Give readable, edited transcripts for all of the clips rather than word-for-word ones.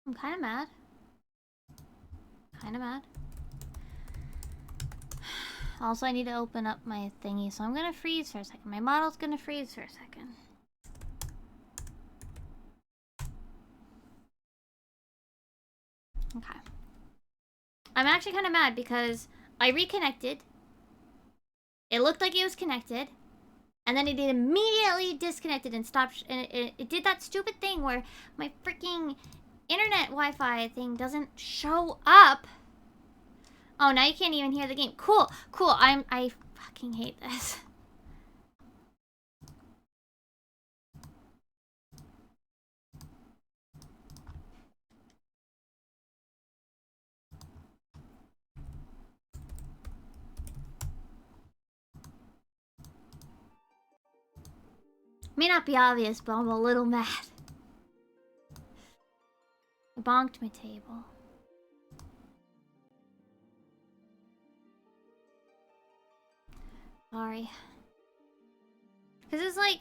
I'm kind of mad. Kind of mad. Also, I need to open up my thingy, so I'm gonna freeze for a second. My model's gonna freeze for a second. Okay. I'm actually kind of mad because I reconnected. It looked like it was connected. And then it immediately disconnected and stopped. And it did that stupid thing where my freaking internet Wi-Fi thing doesn't show up. Oh, now you can't even hear the game. Cool, cool. I fucking hate this. May not be obvious, but I'm a little mad. I bonked my table. Sorry. Because it's like...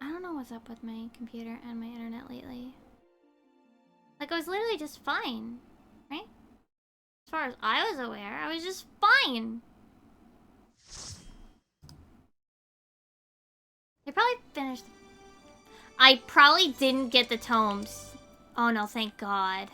I don't know what's up with my computer and my internet lately. Like, I was literally just fine. Right? As far as I was aware, I was just fine. They probably finished... I probably didn't get the tomes. Oh no, thank God.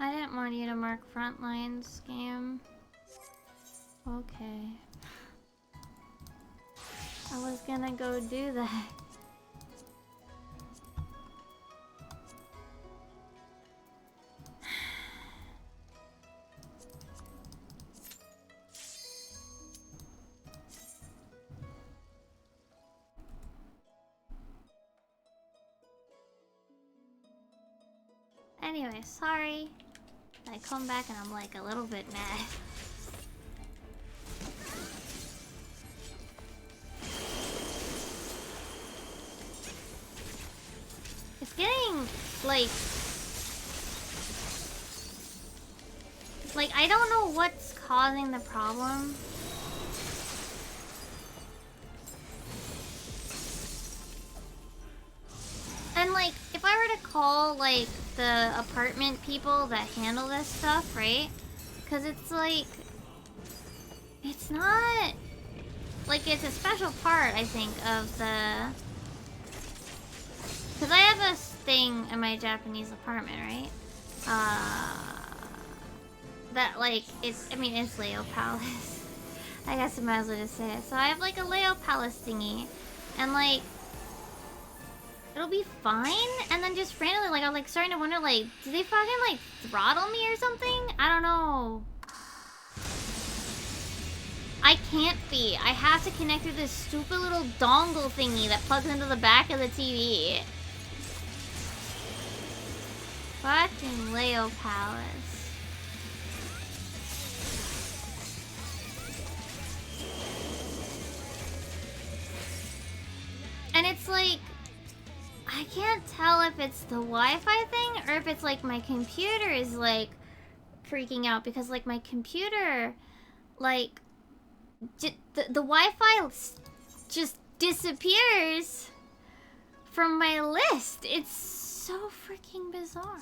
I didn't want you to mark front lines, game. Okay. I was gonna go do that. Anyway, sorry. I come back and I'm like a little bit mad. It's getting like I don't know what's causing the problem. And like if I were to call like the apartment people that handle this stuff, right? Because it's like it's not like it's a special part, I think, of the... Because I have a thing in my Japanese apartment, right? That, like, it's... I mean, it's Leo Palace. I guess I might as well just say it. So I have, like, a Leo Palace thingy. And, like... It'll be fine. And then just randomly, like, I'm, like, starting to wonder, like... Do they fucking, like, throttle me or something? I don't know. I can't be. I have to connect through this stupid little dongle thingy that plugs into the back of the TV. Fucking Leo Palace. And it's like... I can't tell if it's the Wi-Fi thing or if it's like my computer is like freaking out because like my computer like the Wi-Fi just disappears from my list. It's so freaking bizarre.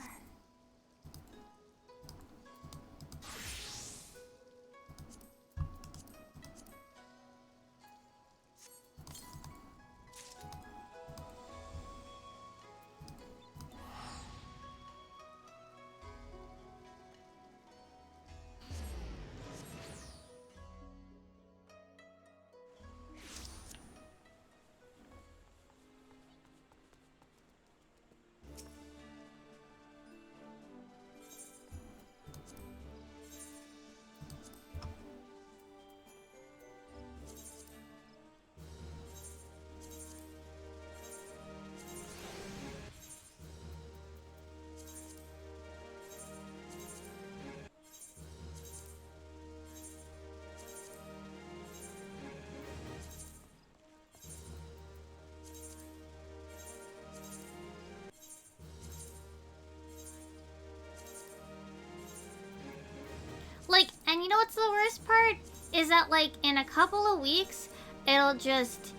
what's the worst part? Is that, like, in a couple of weeks, it'll just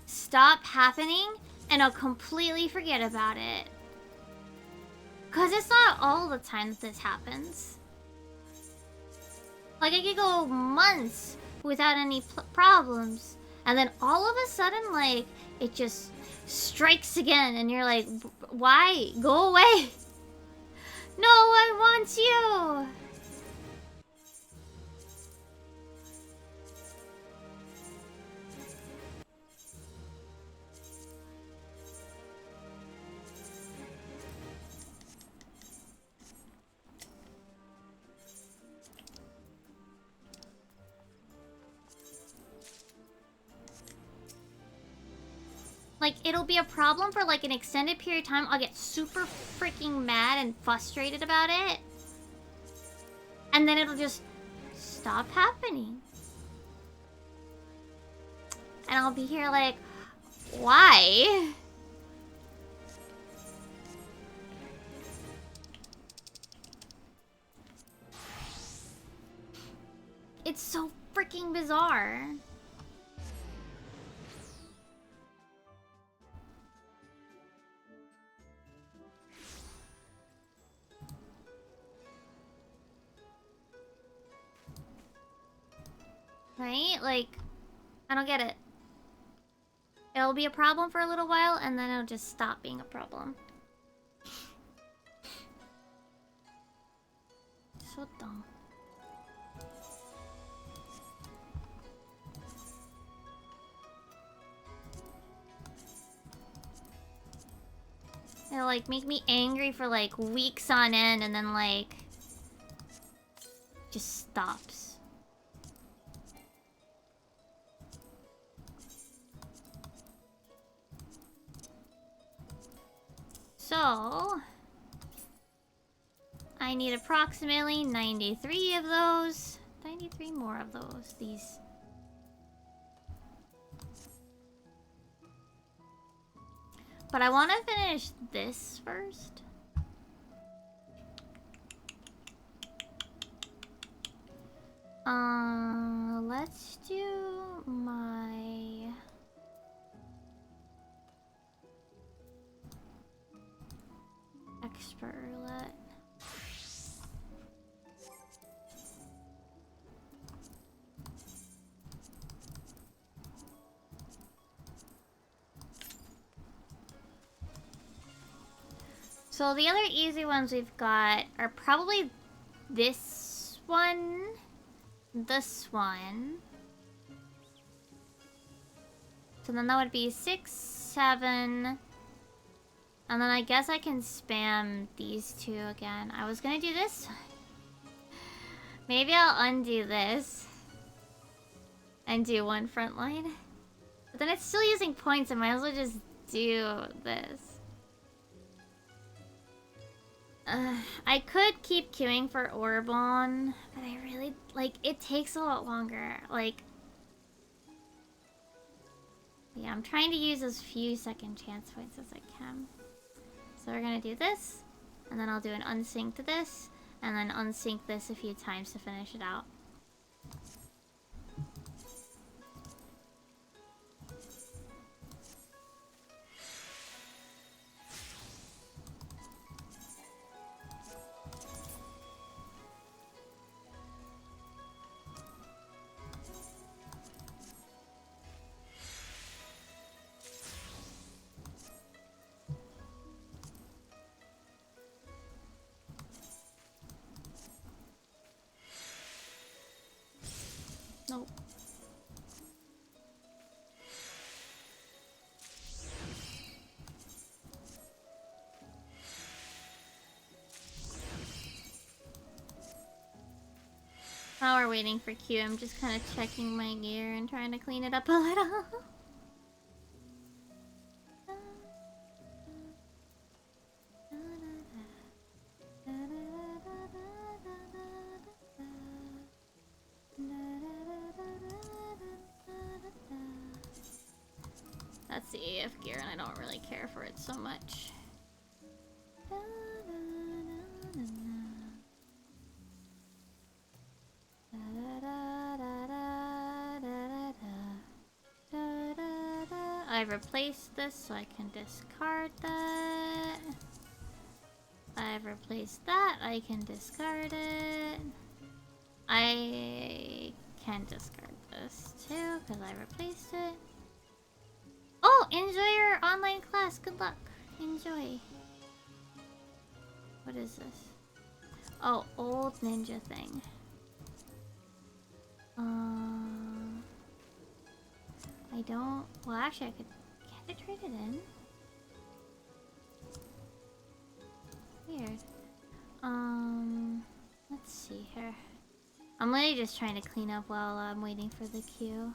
stop happening, and I'll completely forget about it. Because it's not all the time that this happens. Like, I could go months without any problems, and then all of a sudden, like, it just strikes again, and you're like, why? Go away! No one wants you! Like, it'll be a problem for, like, an extended period of time. I'll get super freaking mad and frustrated about it. And then it'll just stop happening. And I'll be here like, why? It's so freaking bizarre. Right? Like, I don't get it. It'll be a problem for a little while, and then it'll just stop being a problem. So dumb. It'll, like, make me angry for, like, weeks on end, and then, like, just stops. So, I need approximately 93 of those. 93 more of those. These. But I want to finish this first. Let's do my... expert roulette. So the other easy ones we've got are probably this one, this one. So then that would be 6, 7... And then I guess I can spam these two again. I was gonna do this. Maybe I'll undo this. And do one front line. But then it's still using points. I might as well just do this. I could keep queuing for Orbon. But I really... like, it takes a lot longer. Like... yeah, I'm trying to use as few second chance points as I can. So we're gonna do this, and then I'll do an unsync to this, and then unsync this a few times to finish it out. Nope. While we're waiting for Q, I'm just kind of checking my gear and trying to clean it up a little. That's the AF gear, and I don't really care for it so much. replaced this so I can discard that. I've replaced that, I can discard it. I can discard this too, because I replaced it. Oh, enjoy your online class. Good luck. Enjoy. What is this? Oh, old ninja thing. I don't... Well, actually, I could... Can't I trade it in? Weird. Let's see here. I'm literally just trying to clean up while I'm waiting for the queue.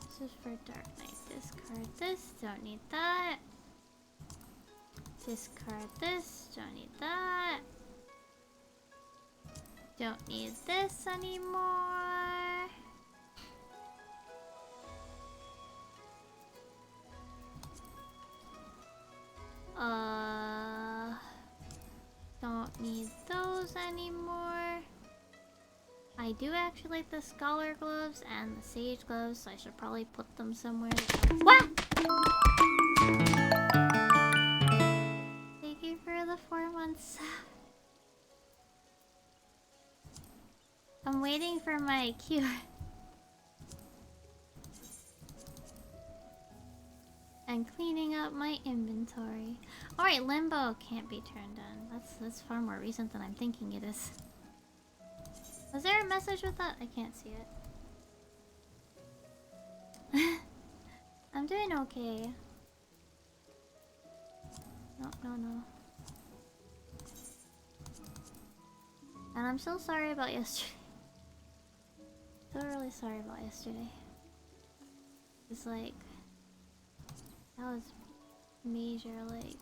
This is for Dark Knight. Discard this. Don't need that. Discard this. Don't need that. Don't need this anymore. Don't need those anymore. I do actually like the Scholar Gloves and the Sage Gloves, so I should probably put them somewhere. What? Thank you for the 4 months. I'm waiting for my queue. And cleaning up my inventory. Alright, Limbo can't be turned on. That's far more recent than I'm thinking it is. Was there a message with that? I can't see it. I'm doing okay. No. And I'm so sorry about yesterday. So really sorry about yesterday. It's like... That was major, like...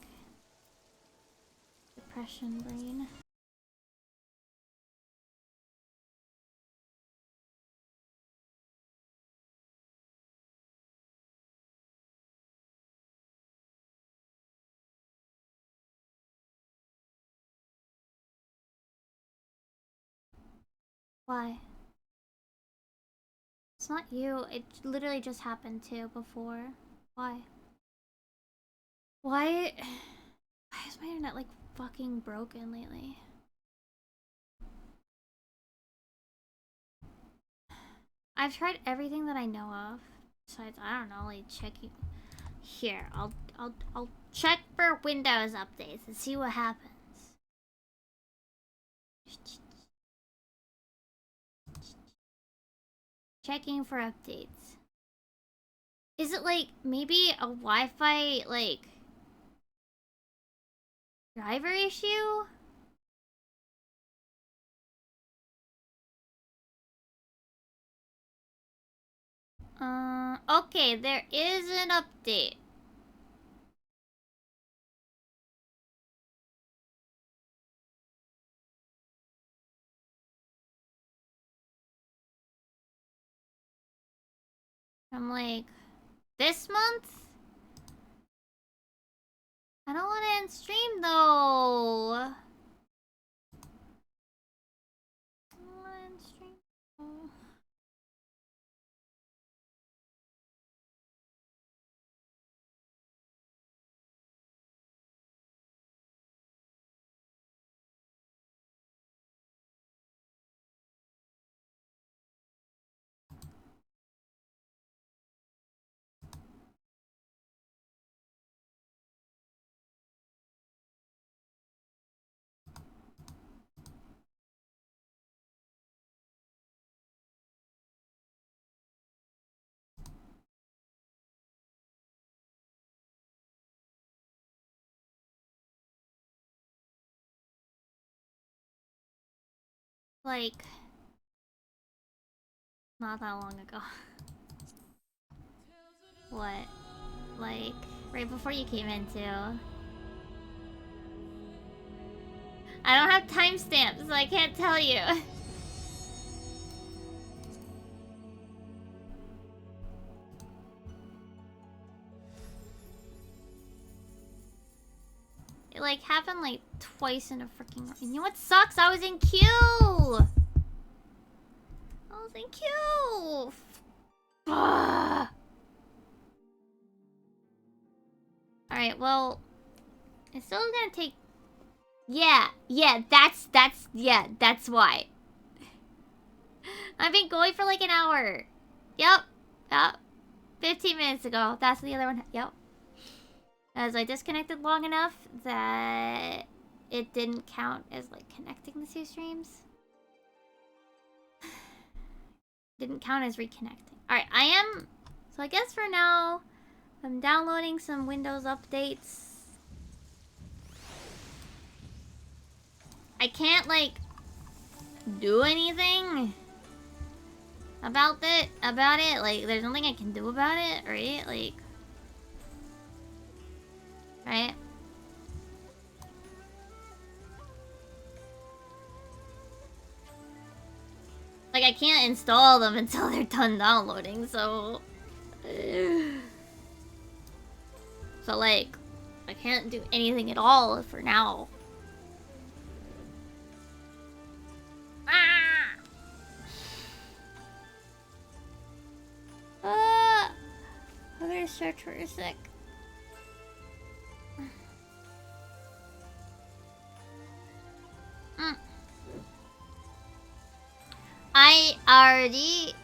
Depression brain. Why? It's not you. It literally just happened too before. Why? Why is my internet like fucking broken lately? I've tried everything that I know of. Besides, I don't know, like checking. Here, I'll check for Windows updates and see what happens. Checking for updates. Is it like maybe a Wi-Fi like driver issue? Okay, there is an update. I'm like, this month? I don't want to end stream though. I don't want to end stream though. Like, not that long ago. What? Like, right before you came in too. I don't have timestamps, so I can't tell you. It like happened like twice in a freaking... And you know what sucks? I was in queue! I was thank you. Ah. All right, well, it's still gonna take. Yeah, that's why. I've been going for like an hour. Yep. 15 minutes ago. That's the other one. Yep. As I disconnected long enough that it didn't count as like connecting the two streams. Didn't count as reconnecting. Alright, I am... So I guess for now, I'm downloading some Windows updates. I can't like do anything about it. Like, there's nothing I can do about it, right? Like... Right? Like, I can't install them until they're done downloading, so... So, like, I can't do anything at all for now. I'm gonna search for a sec. I already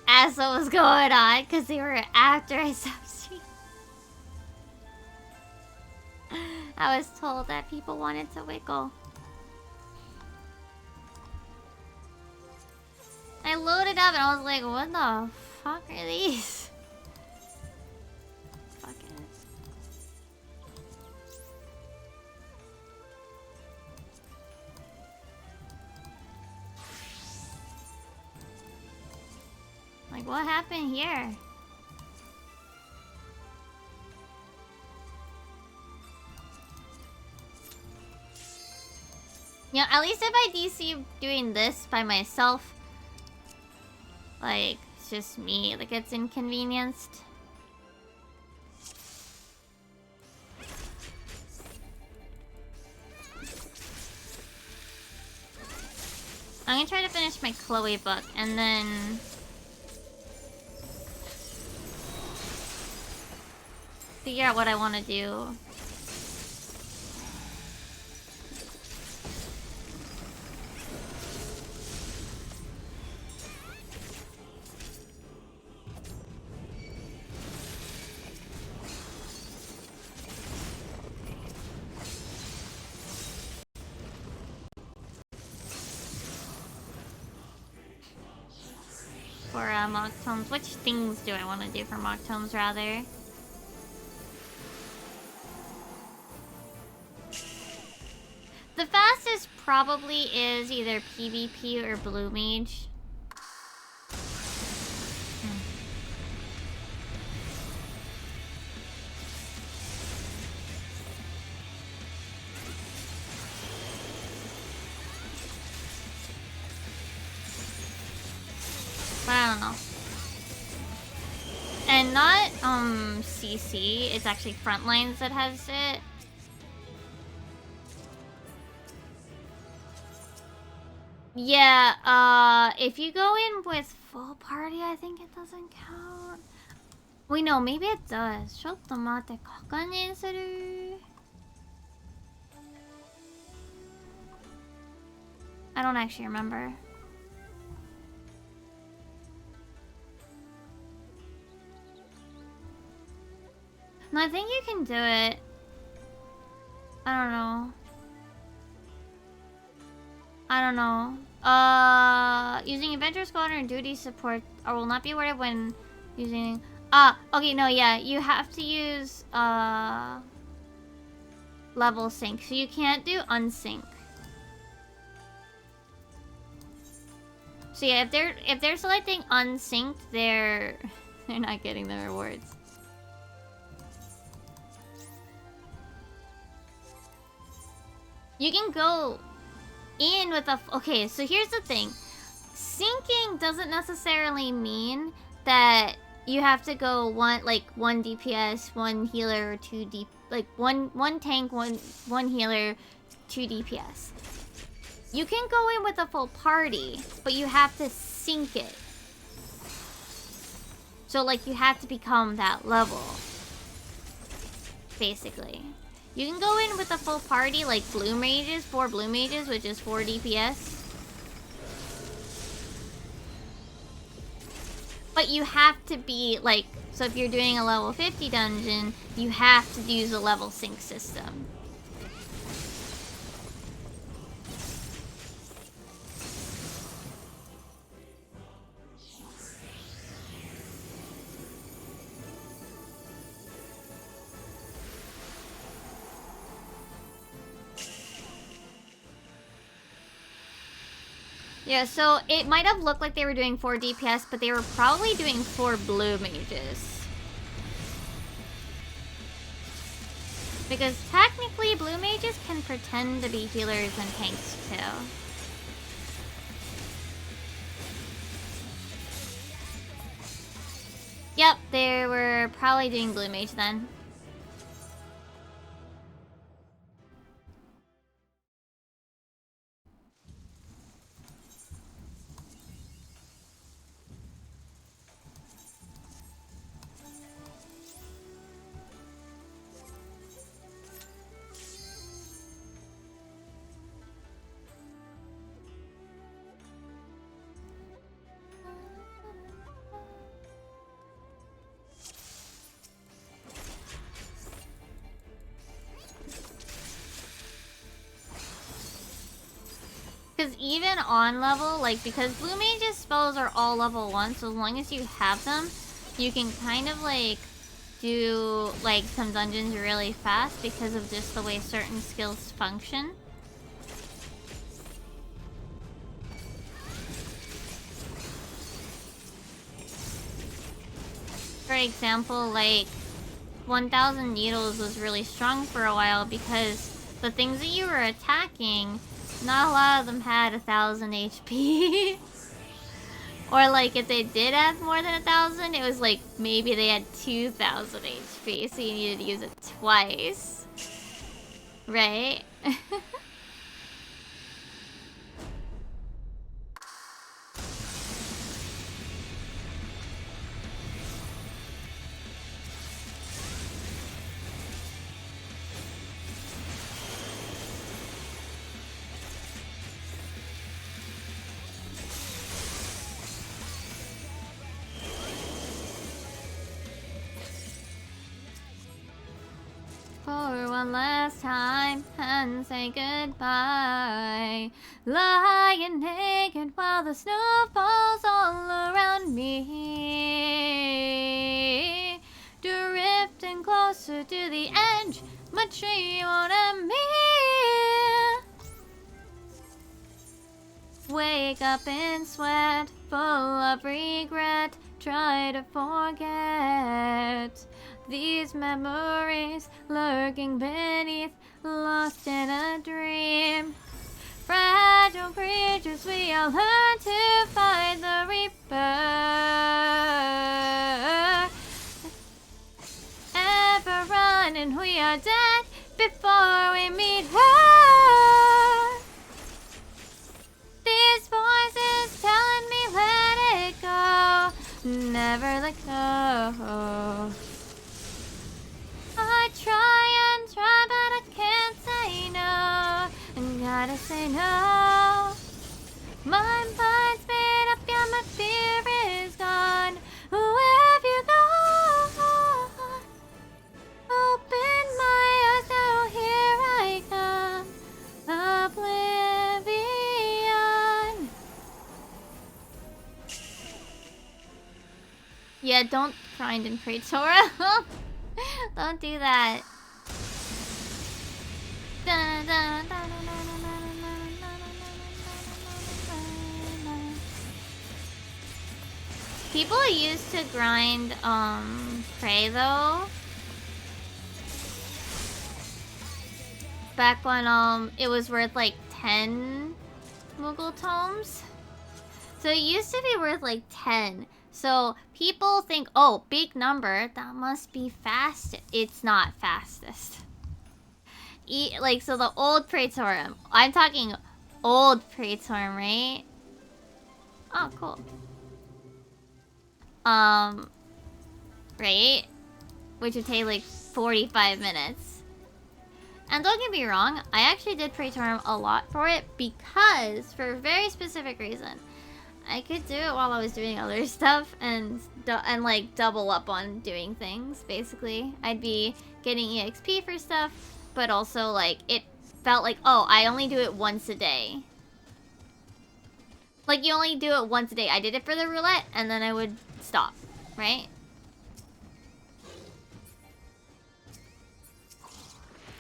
asked what was going on because they were after I stopped streaming. I was told that people wanted to wiggle. I loaded up and I was like, what the fuck are these? Fuck it. Like, what happened here? Yeah, at least if I DC doing this by myself, like, it's just me that gets inconvenienced. I'm gonna try to finish my Chloe book and then... figure out what I want to do. For mock tomes. Which things do I want to do for mock tomes, rather? The fastest probably is either PvP or Blue Mage. But I don't know. And not CC, it's actually Frontlines that has it. Yeah, if you go in with full party, I think it doesn't count. Wait, no, maybe it does. ちょっと待って、確認する. I don't actually remember. No, I think you can do it. I don't know. I don't know. Using Adventure Squadron and duty support or will not be awarded when using... okay, no, yeah. You have to use, level sync. So you can't do unsync. So yeah, if they're selecting unsynced, they're not getting the rewards. You can go in with a... Okay, so here's the thing. Syncing doesn't necessarily mean that you have to go one DPS, one healer, or two D... Like, one tank, one healer, 2 DPS. You can go in with a full party, but you have to sync it. So, like, you have to become that level. Basically. You can go in with a full party, like blue mages, 4 blue mages, which is 4 DPS. But you have to be, like, so if you're doing a level 50 dungeon, you have to use a level sync system. Yeah, so it might have looked like they were doing 4 DPS, but they were probably doing 4 blue mages. Because technically, blue mages can pretend to be healers and tanks too. Yep, they were probably doing blue mage then. Because even on level, like, because blue mage's spells are all level 1, so as long as you have them, you can kind of, like, do, like, some dungeons really fast because of just the way certain skills function. For example, like, 1000 Needles was really strong for a while because the things that you were attacking, not a lot of them had 1000 HP. Or, like, if they did have more than 1000, it was like maybe they had 2000 HP, so you needed to use it twice. Right? For one last time and say goodbye. Lying naked while the snow falls all around me. Drifting closer to the edge, my tree won't end me. Wake up in sweat, full of regret. Try to forget these memories lurking beneath, lost in a dream. Fragile creatures, we all learn to fight the reaper. Ever running, we are dead before we meet her. These voices telling me let it go, never let go. I try and try, but I can't say no. I gotta say no. My mind's made up, yeah, my fear is gone. Wherever you go, open my eyes now, here I come. Oblivion. Yeah, don't grind and pray, Sora. Don't do that. People used to grind Prey though. Back when it was worth like 10 Moogle tomes. So it used to be worth like 10. So people think, oh, big number, that must be fast. It's not fastest. Like, so the old Praetorium. I'm talking old Praetorium, right? Oh, cool. right? Which would take like 45 minutes. And don't get me wrong, I actually did pray to him a lot for it because, for a very specific reason, I could do it while I was doing other stuff and like double up on doing things, basically. I'd be getting EXP for stuff, but also like it felt like, oh, I only do it once a day. Like you only do it once a day. I did it for the roulette and then I would stop, right?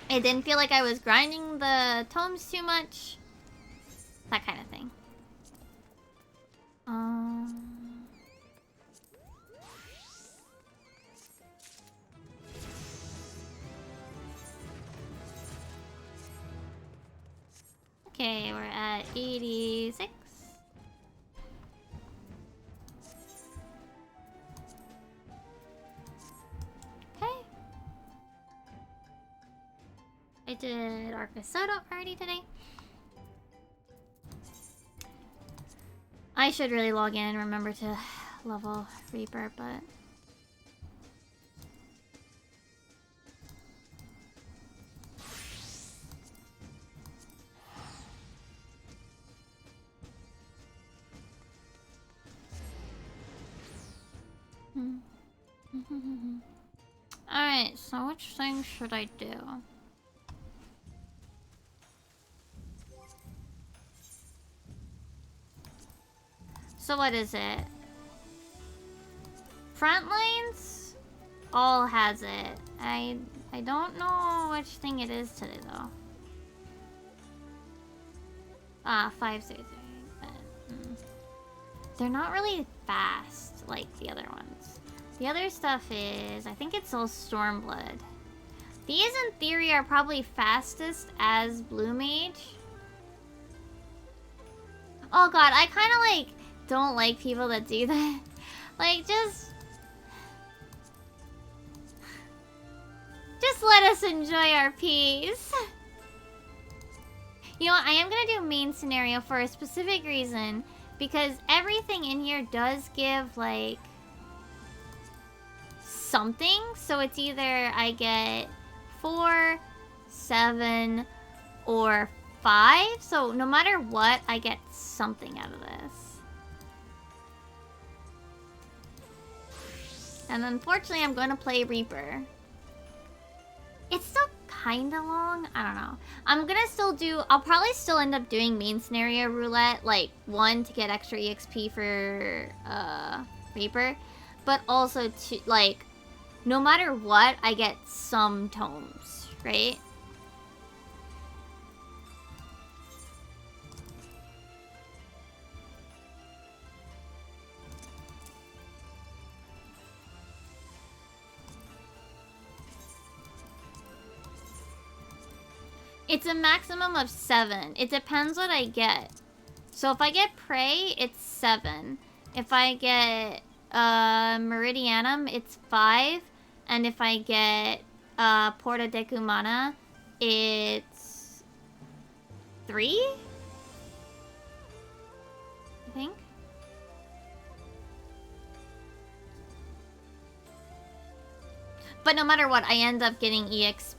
It didn't feel like I was grinding the tomes too much. That kind of thing. Okay, we're at 86. Okay. I did Arcasoda already today. I should really log in and remember to level Reaper, but... Alright, so which thing should I do? So what is it? Front lines? All has it. I don't know which thing it is today though. 533. They're not really fast like the other ones. The other stuff is, I think it's all Stormblood. These in theory are probably fastest as Blue Mage. Oh god, I kind of like don't like people that do that. Like just let us enjoy our peace. You know what, I am gonna do main scenario for a specific reason. Because everything in here does give, like, something. So it's either I get 4, 7, or 5. So no matter what, I get something out of this. And unfortunately, I'm going to play Reaper. It's still kind of long. I don't know. I'm gonna still do... I'll probably still end up doing main scenario roulette. Like, 1, to get extra EXP for Reaper. But also, to like, no matter what, I get some tomes, right? It's a maximum of 7. It depends what I get. So if I get Prey, it's 7. If I get Meridianum, it's 5. And if I get Porta Decumana, it's 3? I think. But no matter what, I end up getting EXP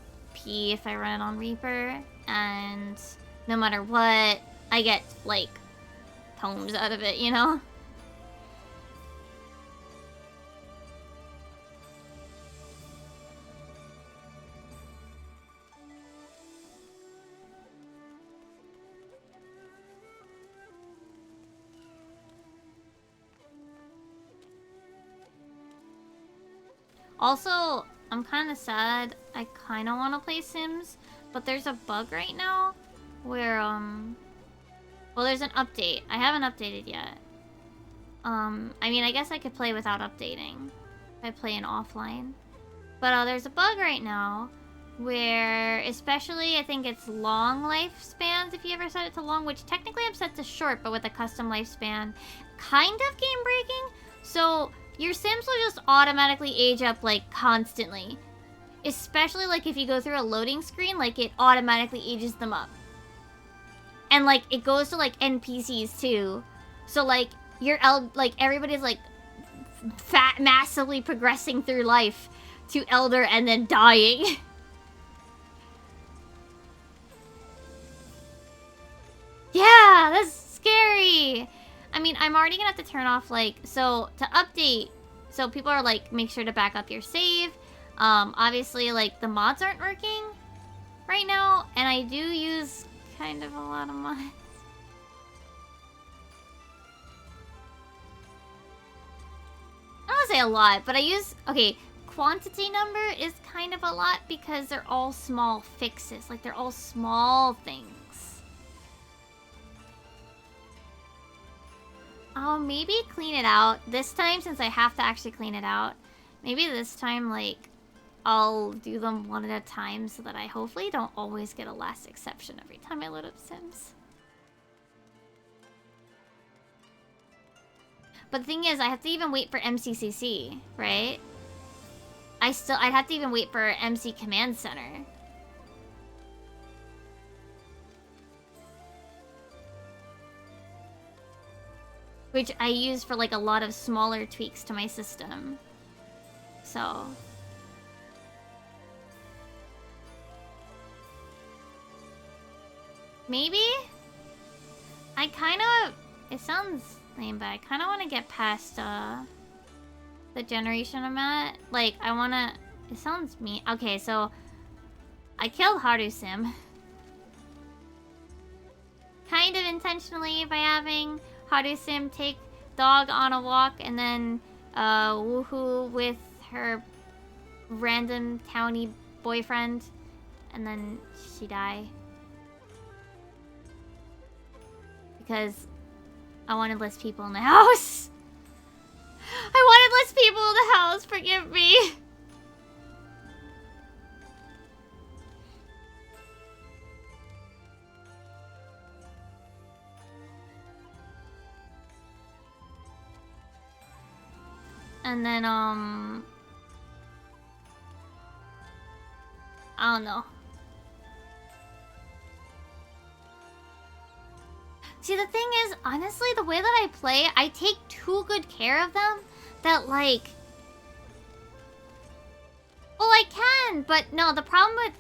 if I run it on Reaper, and no matter what, I get, like, tomes out of it, you know? Also, I'm kind of sad. I kind of want to play Sims, but there's a bug right now where, well, there's an update. I haven't updated yet. I mean, I guess I could play without updating if I play in offline. But there's a bug right now where, especially, I think it's long lifespans, if you ever set it to long, which technically I'm set to short, but with a custom lifespan, kind of game breaking. So your Sims will just automatically age up, like, constantly. Especially, like, if you go through a loading screen, like, it automatically ages them up. And, like, it goes to, like, NPCs, too. So, like, everybody's, like, massively progressing through life to elder and then dying. Yeah, that's scary. I mean, I'm already gonna have to turn off, like, so to update, so people are like, make sure to back up your save. Obviously, like, the mods aren't working right now, and I do use kind of a lot of mods. I don't want to say a lot, but I use, okay, quantity number is kind of a lot because they're all small fixes. Like, they're all small things. I'll maybe clean it out this time since I have to actually clean it out. Maybe this time, like, I'll do them one at a time so that I hopefully don't always get a last exception every time I load up Sims. But the thing is, I have to even wait for MCCC, right? I'd have to even wait for MC Command Center. Which I use for, like, a lot of smaller tweaks to my system. So... maybe? I kind of... it sounds lame, but I kind of want to get past, the generation I'm at. Like, I want to... it sounds mean. Okay, so... I killed Haru Sim. Kind of intentionally by having Haru Sim take dog on a walk and then, woohoo with her random townie boyfriend. And then she die. Because I wanted less people in the house. I wanted less people in the house, forgive me. And then, I don't know. See, the thing is, honestly, the way that I play, I take too good care of them that, like... well, I can, but no, the problem with...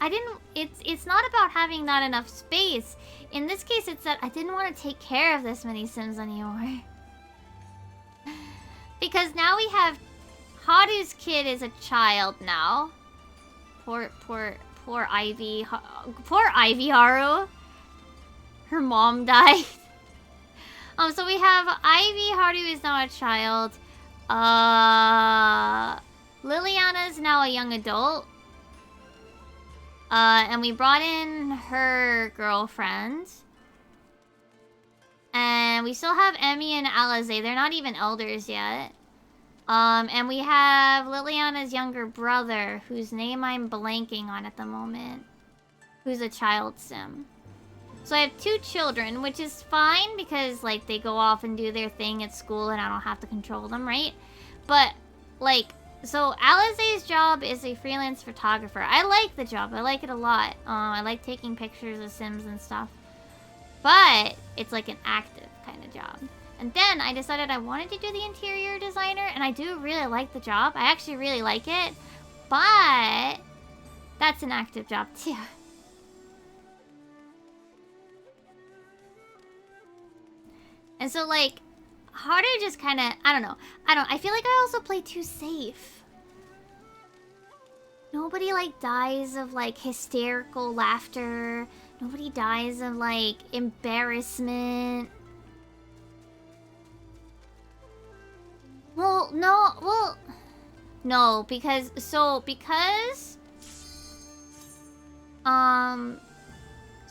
it's not about having not enough space. In this case, it's that I didn't want to take care of this many Sims anymore. Because now we have... Haru's kid is a child now. Poor Ivy. Poor Ivy Haru. Her mom died. So we have Ivy Haru is now a child. Liliana's now a young adult. And we brought in her girlfriend. And we still have Emmy and Alize. They're not even elders yet. And we have Liliana's younger brother, whose name I'm blanking on at the moment. Who's a child sim. So I have 2 children, which is fine because, like, they go off and do their thing at school and I don't have to control them, right? But, like, so Alize's job is a freelance photographer. I like the job. I like it a lot. I like taking pictures of Sims and stuff. But it's like an active kind of job. And then I decided I wanted to do the interior designer, and I do really like the job. I actually really like it. But that's an active job too. And so, like, Haru just kind of, I don't know. I feel like I also play too safe. Nobody, like, dies of, like, hysterical laughter. Nobody dies of, like, embarrassment. Well, no, because, so,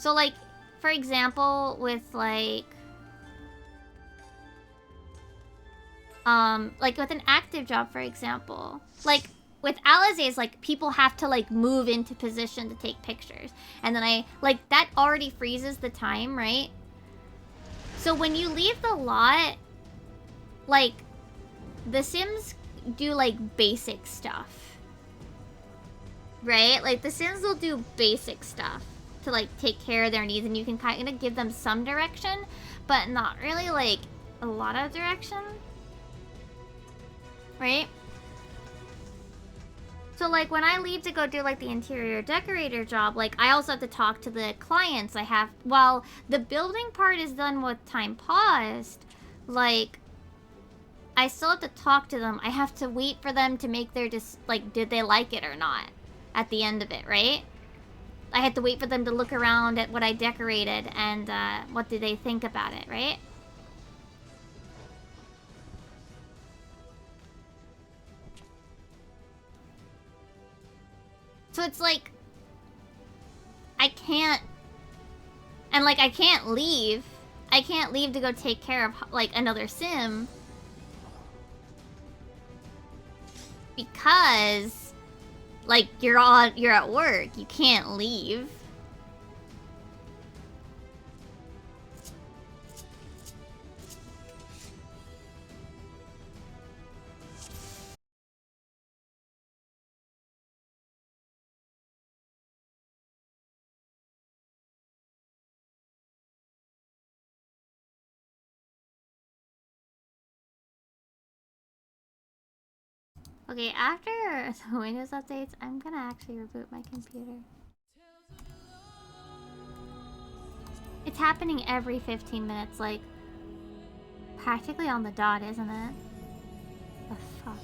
like, for example, with, like with an active job, for example, like, with Alize's, like, people have to, like, move into position to take pictures. And then that already freezes the time, right? So when you leave the lot, like, the Sims do, like, basic stuff. Right? Like, the Sims will do basic stuff to, like, take care of their needs. And you can kind of give them some direction, but not really, like, a lot of direction. right? So, like, when I leave to go do, like, the interior decorator job, like, I also have to talk to the clients. While the building part is done with time paused, like, I still have to talk to them. I have to wait for them to make their, did they like it or not at the end of it, right? I had to wait for them to look around at what I decorated and, what did they think about it, right? So it's like, I can't, and like, I can't leave. I can't leave to go take care of, like, another sim. Because, like, you're at work. You can't leave. Okay, after the Windows updates, I'm gonna actually reboot my computer. It's happening every 15 minutes, like, practically on the dot, isn't it? The fuck?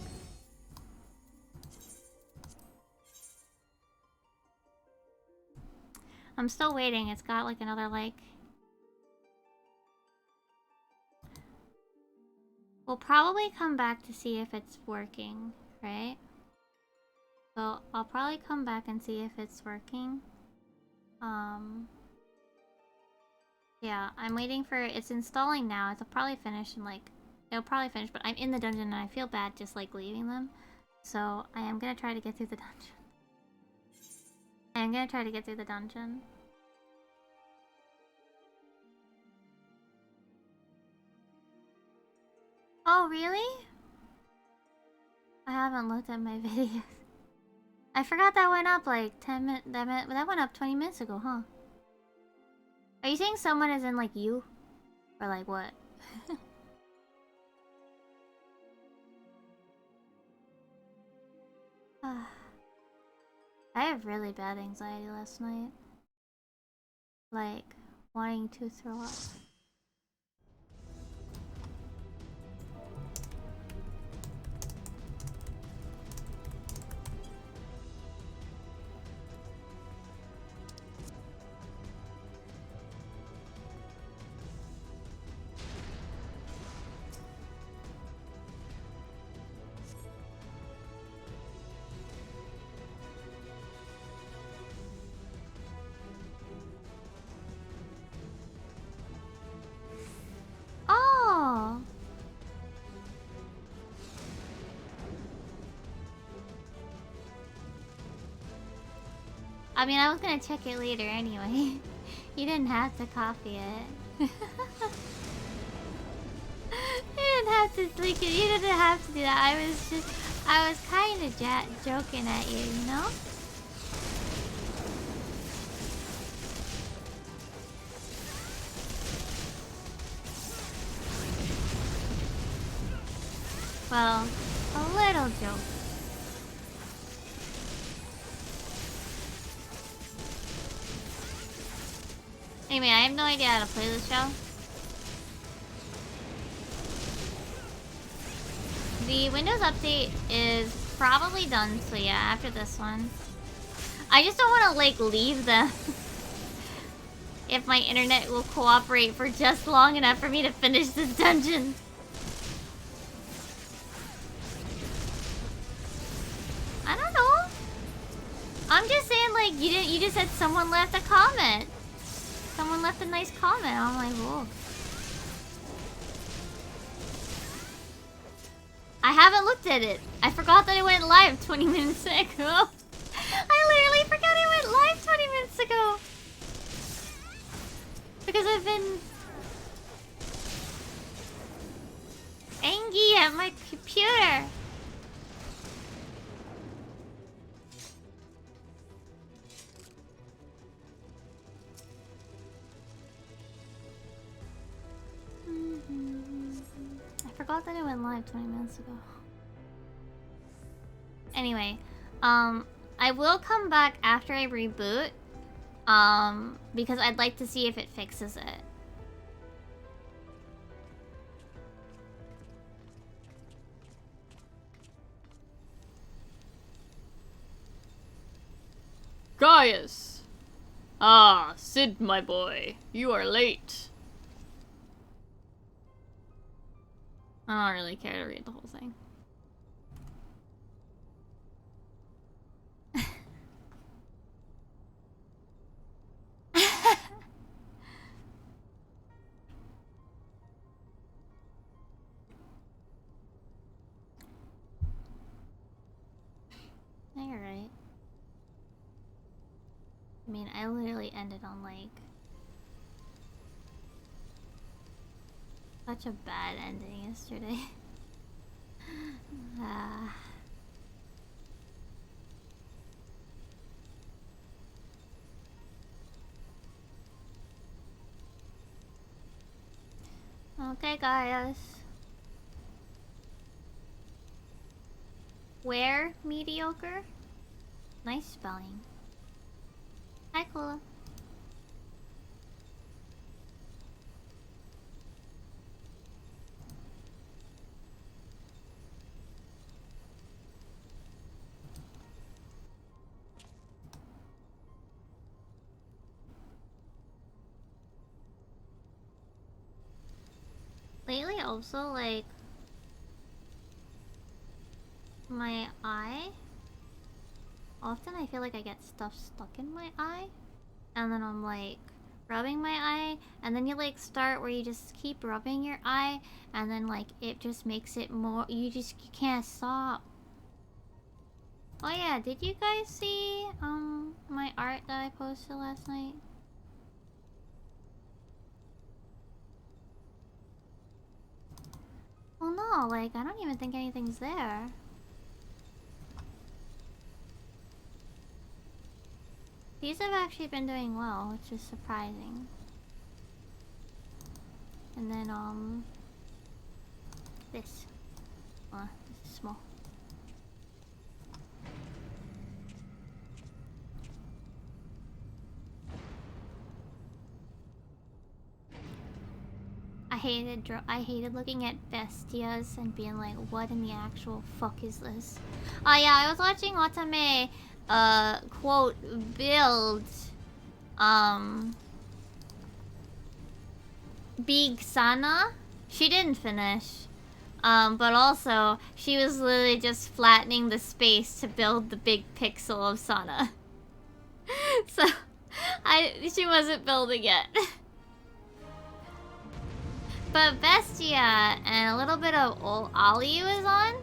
I'm still waiting. It's got, like, another, like... We'll probably come back to see if it's working, right? So, I'll probably come back and see if it's working. Yeah, I'm waiting for... It's installing now. It'll probably finish in, like... It'll probably finish, but I'm in the dungeon and I feel bad just, like, leaving them. So, I am gonna try to get through the dungeon. I am gonna try to get through the dungeon. Oh, really? I haven't looked at my videos. I forgot that went up, like, 10 minutes... That went up 20 minutes ago, huh? Are you saying someone is in, like, you? Or, like, what? I have really bad anxiety last night. Like, wanting to throw up. Oh! I mean, I was gonna check it later anyway. You didn't have to copy it. You didn't have to leak it. You didn't have to do that. I was kind of joking at you, you know? Well, a little joke. Anyway, I have no idea how to play this show. The Windows update is probably done, so yeah, after this one. I just don't want to, like, leave them. If my internet will cooperate for just long enough for me to finish this dungeon. I don't know. I'm just saying, like, you just said someone left a comment. Someone left a nice comment. I'm like, whoa. I haven't looked at it. I forgot that it went live 20 minutes ago. I literally forgot it went live 20 minutes ago. Because I've been angry at my computer. I forgot that it went live 20 minutes ago. Anyway, I will come back after I reboot, because I'd like to see if it fixes it. Gaius! Ah, Sid, my boy, you are late. I don't really care to read the whole thing. You're right. I mean, I literally ended on like such a bad ending yesterday. Okay, guys. Where mediocre? Nice spelling. Hi, Cola. Lately, also, like, my eye. Often I feel like I get stuff stuck in my eye. And then I'm like rubbing my eye. And then you like start where you just keep rubbing your eye. And then like it just makes it more. You can't stop. Oh yeah, did you guys see my art that I posted last night? Well no, like I don't even think anything's there. These have actually been doing well, which is surprising. And then, this. This is small. I hated looking at bestias and being like, what in the actual fuck is this? Oh yeah, I was watching Watame, quote, build, Big Sana. She didn't finish. But also, she was literally just flattening the space to build the big pixel of Sana. So, she wasn't building yet. But Bestia and a little bit of old Ollie was on.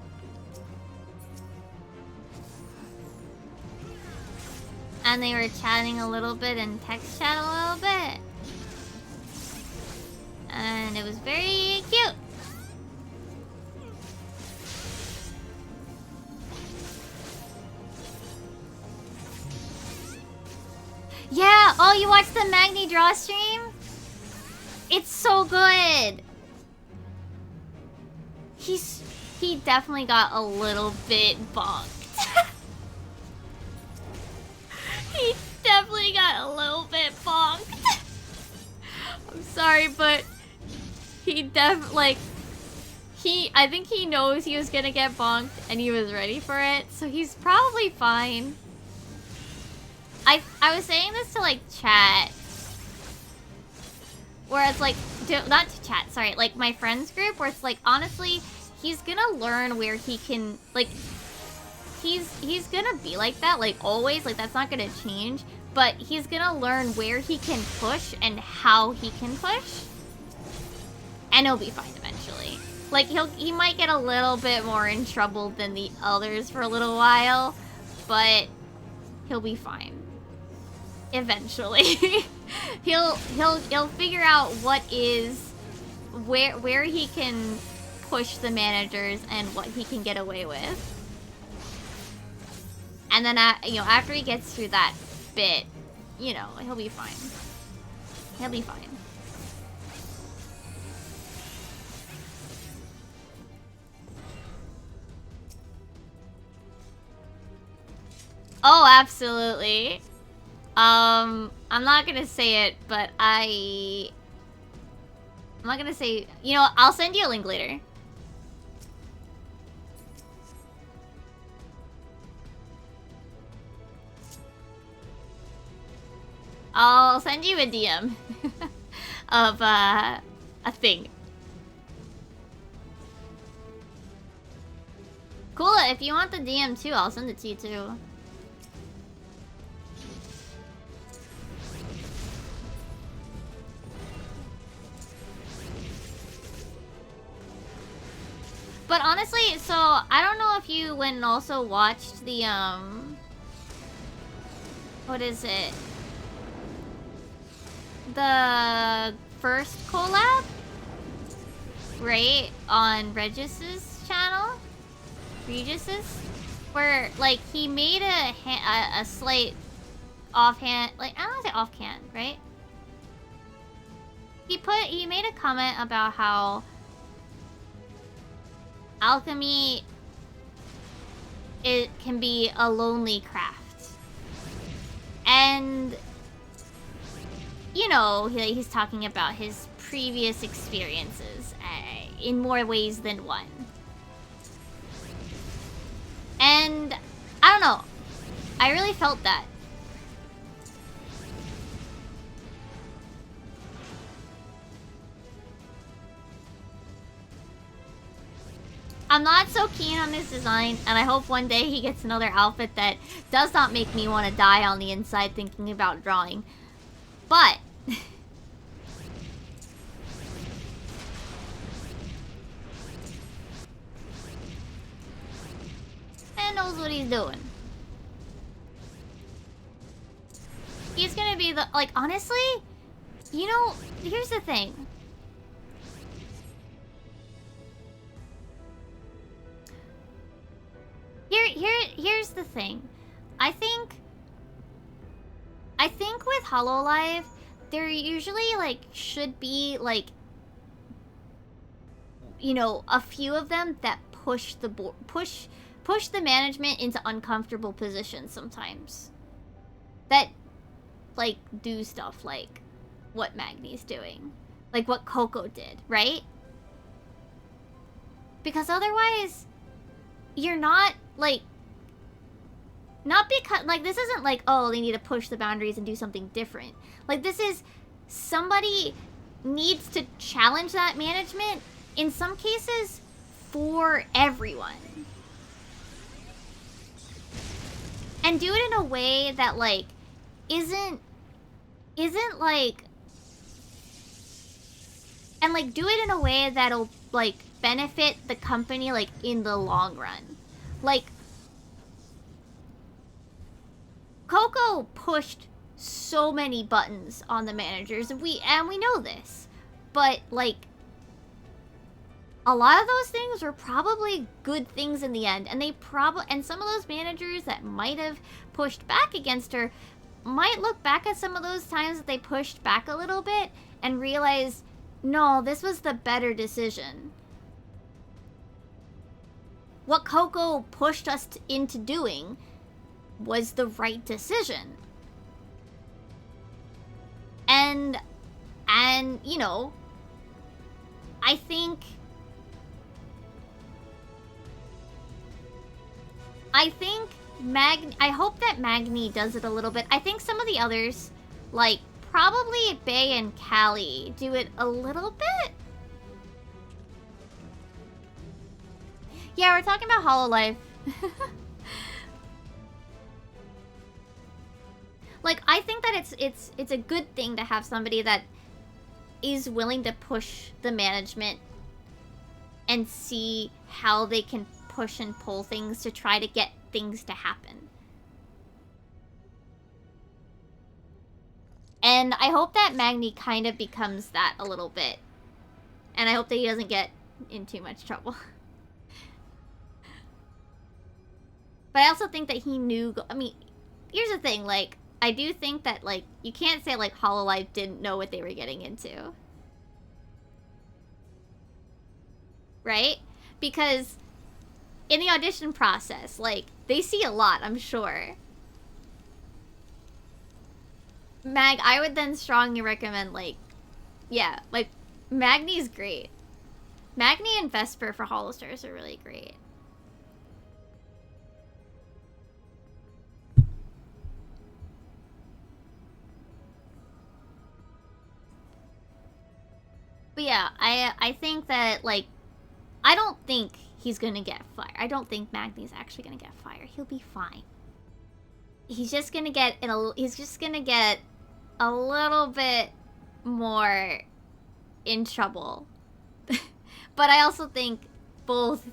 And they were chatting a little bit in text chat a little bit. And it was very cute. Yeah! Oh, you watched the Magni Draw stream? It's so good! He definitely got a little bit bonked. He definitely got a little bit bonked. I'm sorry, but he I think he knows he was gonna get bonked and he was ready for it, so he's probably fine. I was saying this to like chat, where it's like, not to chat, sorry, like my friends group, where it's like, honestly, he's gonna learn where he can, like, he's gonna be like that, like always, like that's not gonna change, but he's gonna learn where he can push and how he can push, and he'll be fine eventually. Like he might get a little bit more in trouble than the others for a little while, but he'll be fine. Eventually. he'll figure out what is where he can push the managers and what he can get away with. And then you know, after he gets through that bit, you know, he'll be fine. He'll be fine. Oh, absolutely. I'm not gonna say it, but I'm not gonna say... You know, I'll send you a link later. I'll send you a DM of, a thing. Cool, if you want the DM too, I'll send it to you too. But honestly, so I don't know if you went and also watched the what is it? The first collab, right, on Regis's channel, where like he made a slight offhand, like I don't want to say offhand, right? He made a comment about how alchemy, it can be a lonely craft. And, you know, he's talking about his previous experiences in more ways than one. And, I don't know, I really felt that. I'm not so keen on his design, and I hope one day he gets another outfit that does not make me want to die on the inside thinking about drawing. But... man knows what he's doing. He's gonna be the... like, honestly, you know, here's the thing. Here's the thing. I think with Hololive, there usually, like, should be, like, you know, a few of them that push the management into uncomfortable positions sometimes. That, like, do stuff like what Magni's doing. Like what Coco did, right? Because otherwise, you're not, like... not because... like, this isn't like, oh, they need to push the boundaries and do something different. Like, this is... somebody needs to challenge that management, in some cases, for everyone. And do it in a way that, like, isn't like... and, like, do it in a way that'll, like, benefit the company, like, in the long run. Like, Coco pushed so many buttons on the managers, and we know this. But, like, a lot of those things were probably good things in the end, and and some of those managers that might have pushed back against her might look back at some of those times that they pushed back a little bit and realize, no, this was the better decision. What Coco pushed us into doing was the right decision. And, you know, I think I hope that Magni does it a little bit. I think some of the others, like, probably Bae and Callie, do it a little bit. Yeah, we're talking about Hololive. Like, I think that it's a good thing to have somebody that is willing to push the management and see how they can push and pull things to try to get things to happen. And I hope that Magni kind of becomes that a little bit. And I hope that he doesn't get in too much trouble. But I also think that he knew... I mean, here's the thing, like, I do think that, like, you can't say, like, Hololive didn't know what they were getting into. Right? Because in the audition process, like, they see a lot, I'm sure. Mag, I would then strongly recommend, like, yeah, like, Magni's great. Magni and Vesper for Holostars are really great. But yeah, I think that, like, I don't think he's gonna get fired. I don't think Magni's actually gonna get fired. He'll be fine. He's just gonna get a little bit more in trouble. But I also think both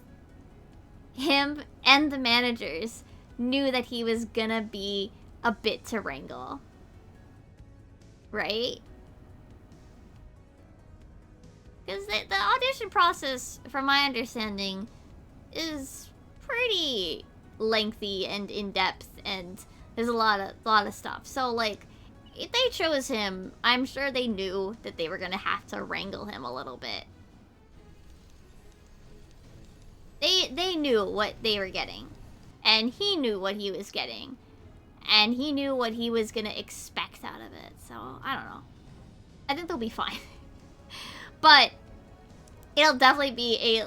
him and the managers knew that he was gonna be a bit to wrangle. Right? Because the audition process, from my understanding, is pretty lengthy and in-depth, and there's a lot of stuff. So, like, if they chose him, I'm sure they knew that they were gonna have to wrangle him a little bit. They knew what they were getting, and he knew what he was getting, and he knew what he was gonna expect out of it. So, I don't know. I think they'll be fine. But it'll definitely be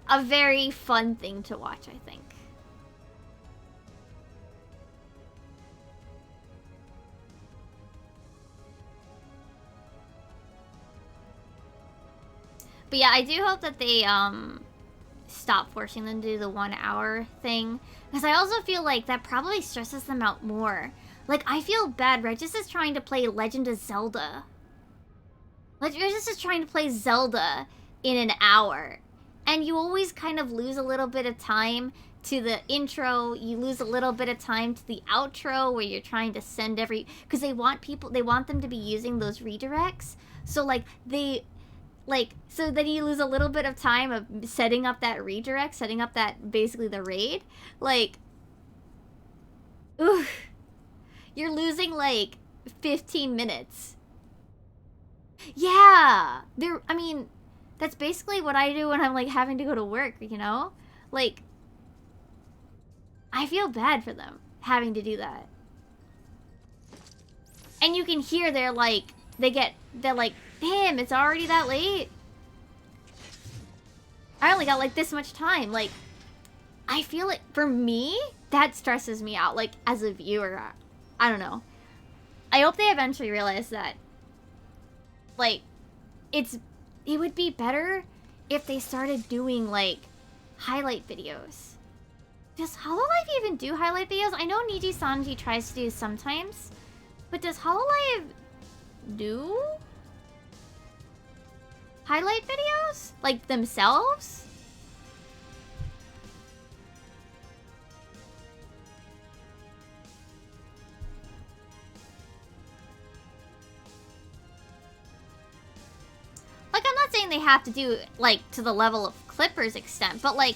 a very fun thing to watch, I think. But yeah, I do hope that they stop forcing them to do the 1 hour thing, because I also feel like that probably stresses them out more. Like, I feel bad. Regis is trying to play Legend of Zelda. Regis is trying to play Zelda in an hour, and you always kind of lose a little bit of time to the intro. You lose a little bit of time to the outro, where you're trying to send because they want them to be using those redirects. So like so then you lose a little bit of time of setting up that redirect, setting up that, basically, the raid. Like, ooh, you're losing like 15 minutes. Yeah, I mean, that's basically what I do when I'm like having to go to work, you know? Like, I feel bad for them having to do that. And you can hear they're like, damn, it's already that late. I only got like this much time. Like, I feel like, for me, that stresses me out, like, as a viewer. I don't know. I hope they eventually realize that, like, it would be better if they started doing, like, highlight videos. Does Hololive even do highlight videos? I know Niji Sanji tries to do sometimes, but does Hololive do highlight videos? Like, themselves? Like, I'm not saying they have to do, like, to the level of Clipper's extent, but, like...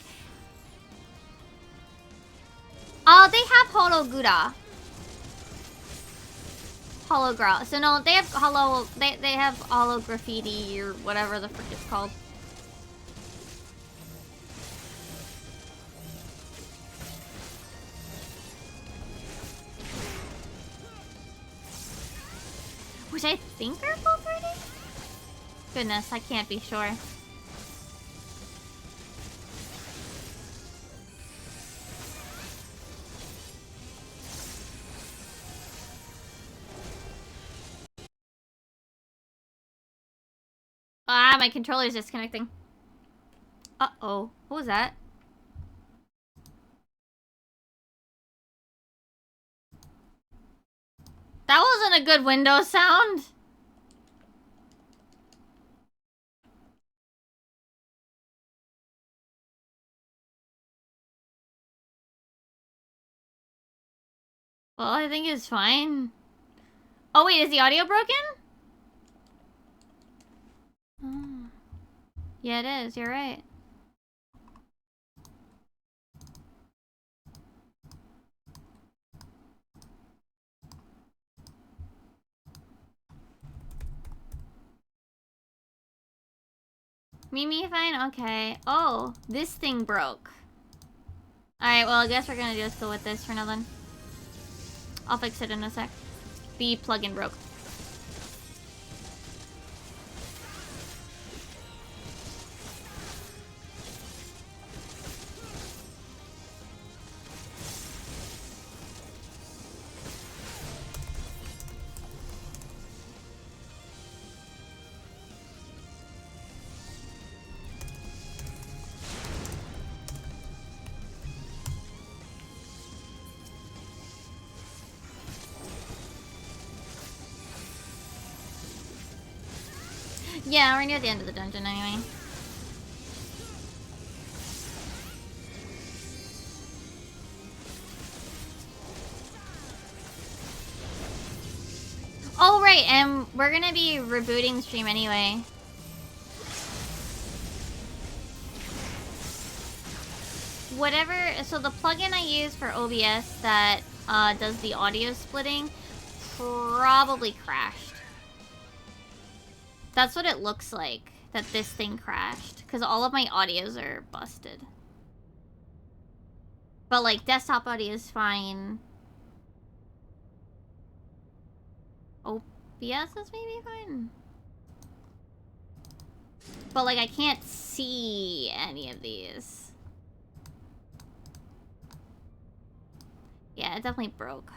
they have Hologura. Hologra. So, no, they have they have Holo Graffiti, or whatever the frick it's called. Which I think are full 30? Goodness, I can't be sure. Ah, my controller's disconnecting. Uh-oh. What was that? That wasn't a good Windows sound. Well, I think it's fine. Oh, wait, is the audio broken? Oh. Yeah, it is. You're right. Mimi fine? Okay. Oh, this thing broke. Alright, well, I guess we're gonna just go with this for now then. I'll fix it in a sec. the plugin broke. Yeah, we're near the end of the dungeon anyway. Oh, right, and we're gonna be rebooting the stream anyway. Whatever, so the plugin I use for OBS that does the audio splitting probably crashed. That's what it looks like, that this thing crashed. Because all of my audios are busted. But, like, desktop audio is fine. OBS is maybe fine. But, like, I can't see any of these. Yeah, it definitely broke.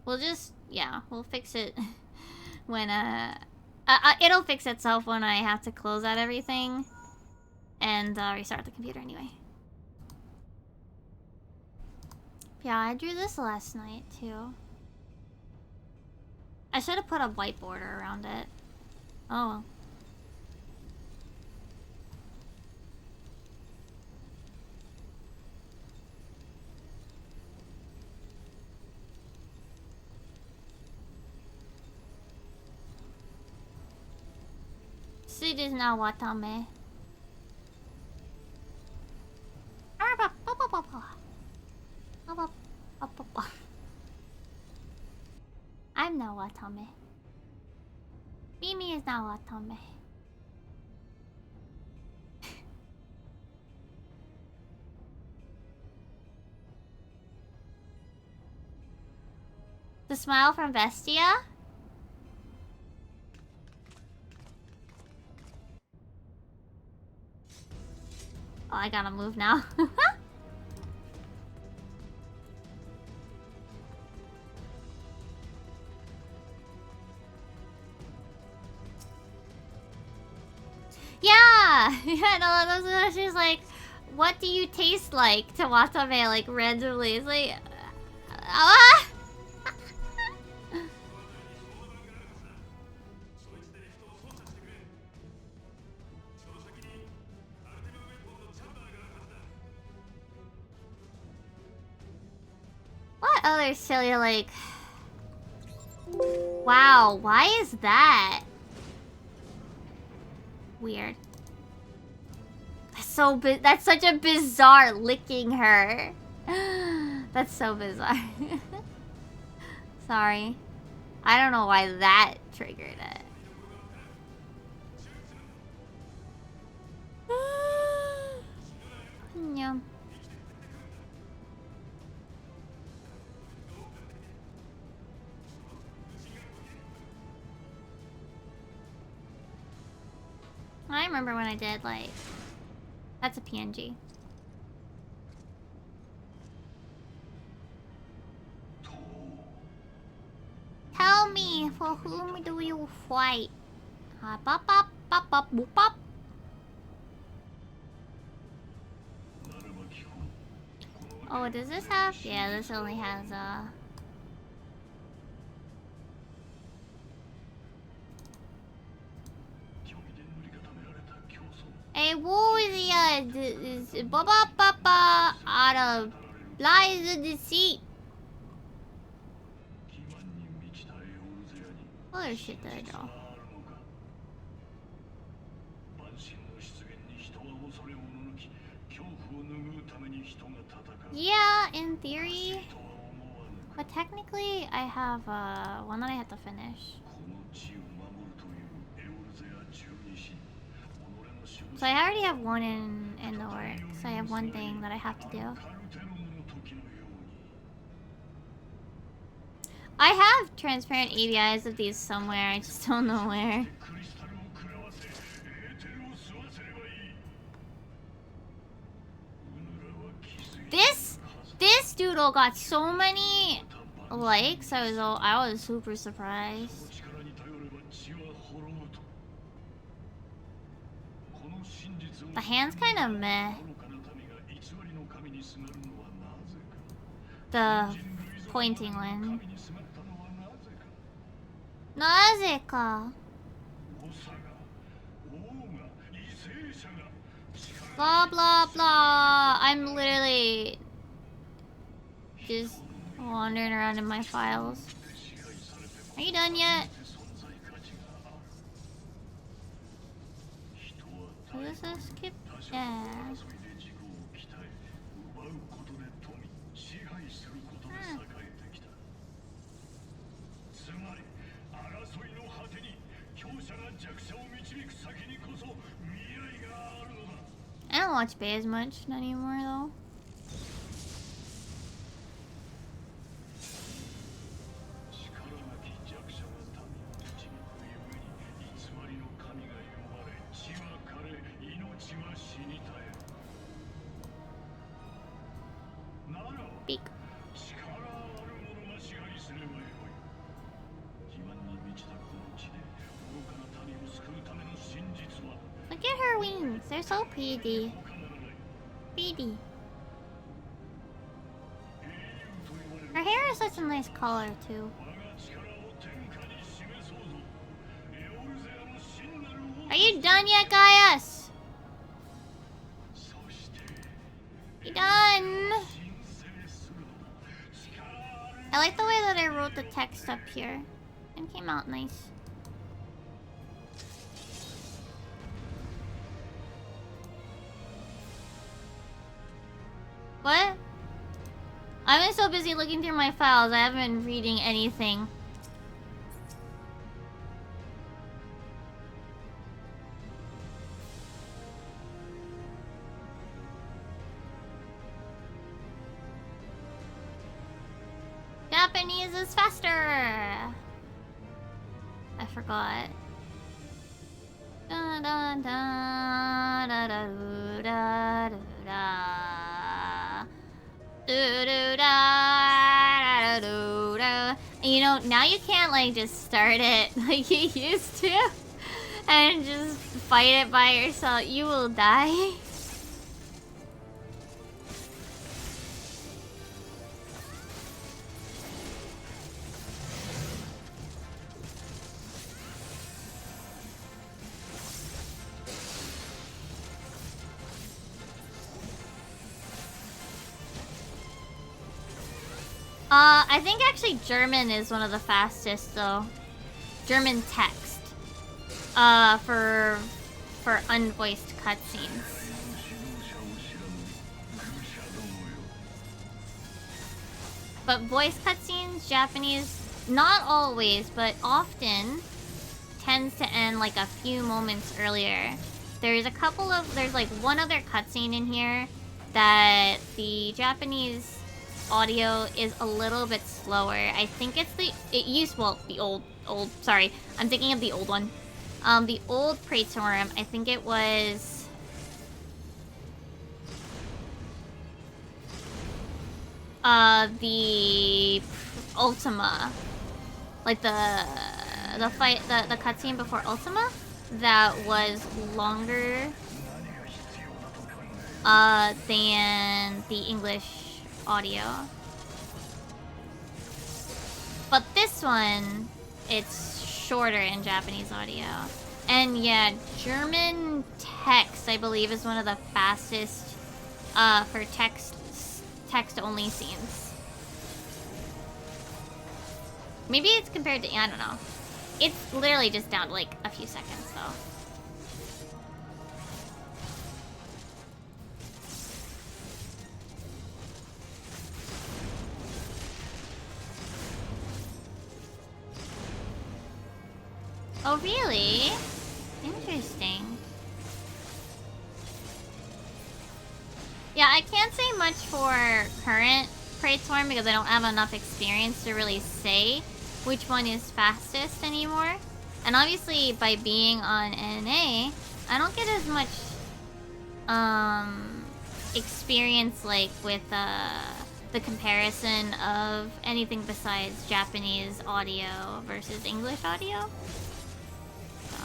We'll just, yeah, we'll fix it when, it'll fix itself when I have to close out everything and restart the computer anyway. Yeah, I drew this last night too. I should have put a white border around it. Oh well. Sid is now Watame. I'm now Watame. Mimi is now Watame. The smile from Vestia? Oh, I gotta move now. Yeah! Yeah, no, that's just like, what do you taste like to Watame, like, randomly? It's like, ah! What other silly, like... Wow, why is that? Weird. That's such a bizarre licking her. That's so bizarre. Sorry. I don't know why that triggered it. Yeah. I remember when I did, like... That's a PNG. Tell me, for whom do you fight? Pop, pop, pop, pop, boop, pop. Oh, does this have? Yeah, this only has, Hey, what was the, Baba Papa out of lies and deceit? Oh, there's shit there, though. Yeah, in theory. But technically, I have, one that I have to finish. So I already have one in the works. So I have one thing that I have to do. I have transparent ABIs of these somewhere. I just don't know where. This doodle got so many likes. I was super surprised. The hand's kind of meh. The pointing one. なぜか blah blah blah. I'm literally just wandering around in my files. Are you done yet? Is this a skip? Yeah. I don't watch Bay as much anymore though. Beak. Look at her wings, they're so pretty. Pretty. Her hair is such a nice color too. Are you done yet, Gaius? You done? I like the way that I wrote the text up here. It came out nice. What? I've been so busy looking through my files, I haven't been reading anything. Japanese is faster! I forgot. Da da da da da da da da. Do da do da. You know, now you can't like just start it like you used to and just fight it by yourself. You will die. I think actually German is one of the fastest though. German text. For unvoiced cutscenes. But voice cutscenes, Japanese, not always, but often tends to end like a few moments earlier. There's like one other cutscene in here that the Japanese audio is a little bit slower. I think it's the old, sorry. I'm thinking of the old one. The old Praetorum, I think it was the Ultima. Like the fight, the cutscene before Ultima that was longer than the English audio. But this one, it's shorter in Japanese audio. And yeah, German text, I believe, is one of the fastest for text-only scenes. Maybe it's compared to, I don't know. It's literally just down to like a few seconds though. Oh, really? Interesting. Yeah, I can't say much for current Praetorn because I don't have enough experience to really say which one is fastest anymore. And obviously, by being on NA, I don't get as much experience like with the comparison of anything besides Japanese audio versus English audio. So.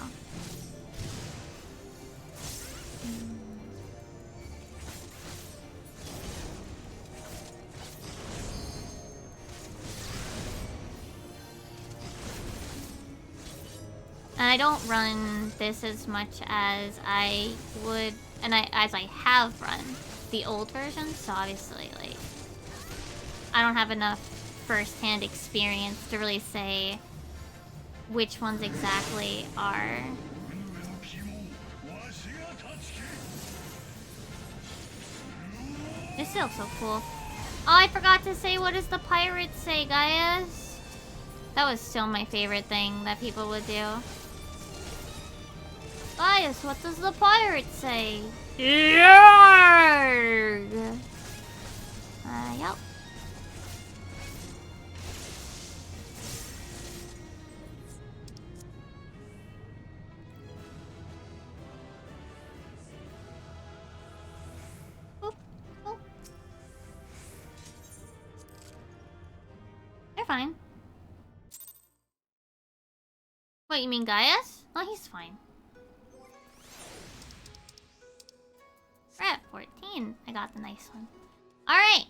And I don't run this as much as I would, and as I have run the old version, so obviously, like, I don't have enough first-hand experience to really say which ones exactly are. This still so cool. Oh, I forgot to say, what does the pirate say, guys? That was still my favorite thing that people would do. Gaius, what does the pirate say? Yarg! Yep. Oop, oop. They're fine. What, you mean Gaius? Oh, he's fine. We're at 14. I got the nice one. Alright.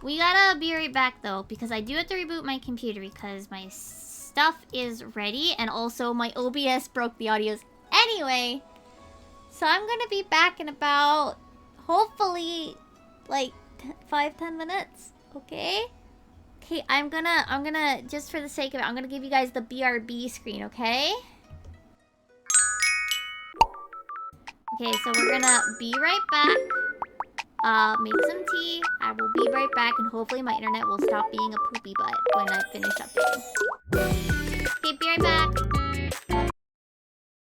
We gotta be right back though, because I do have to reboot my computer because my stuff is ready, and also my OBS broke the audios anyway. So I'm gonna be back in about, hopefully, like 5-10 minutes. Okay? Okay, I'm gonna, just for the sake of it, I'm gonna give you guys the BRB screen, okay? Okay, so we're gonna be right back. Make some tea. I will be right back, and hopefully my internet will stop being a poopy butt when I finish updating. Okay, be right back.